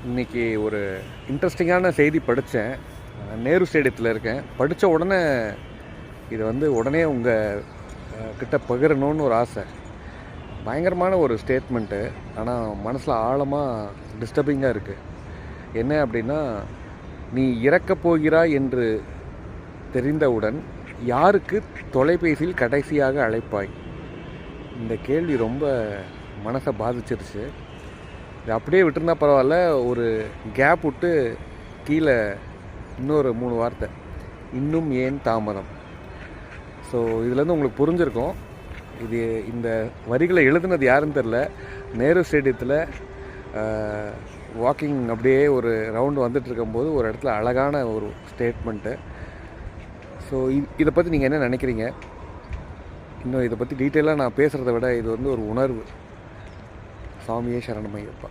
இன்றைக்கி ஒரு இன்ட்ரெஸ்டிங்கான செய்தி படித்தேன். நேரு ஸ்டேடியத்தில் இருக்கேன். படித்த உடனே இதை உடனே உங்கள் கிட்ட பகிரணும்னு ஒரு ஆசை. பயங்கரமான ஒரு ஸ்டேட்மெண்ட்டு, ஆனால் மனசில் ஆழமாக டிஸ்டர்பிங்காக இருக்குது. என்ன அப்படின்னா, நீ இறக்கப் போகிறாய் என்று தெரிந்தவுடன் யாருக்கு தொலைபேசியில் கடைசியாக அழைப்பாய்? இந்த கேள்வி ரொம்ப மனசை பாதிச்சிருச்சு. இது அப்படியே விட்டுருந்தா பரவாயில்ல, ஒரு கேப் விட்டு கீழே இன்னொரு 3 வார்த்தை, இன்னும் ஏன் தாமதம். ஸோ இதுலேருந்து உங்களுக்கு புரிஞ்சிருக்கும், இது இந்த வரிகளை எழுதுனது யாருன்னு தெரில. நேரு ஸ்டேடியத்தில் வாக்கிங் அப்படியே ஒரு ரவுண்டு வந்துட்டு இருக்கும்போது ஒரு இடத்துல அழகான ஒரு ஸ்டேட்மெண்ட்டு. ஸோ இதை பற்றி நீங்கள் என்ன நினைக்கிறீங்க? இன்னும் இதை பற்றி டீட்டெயிலாக நான் பேசுகிறத விட இது ஒரு உணர்வு. சாமியே சரணமையப்பா.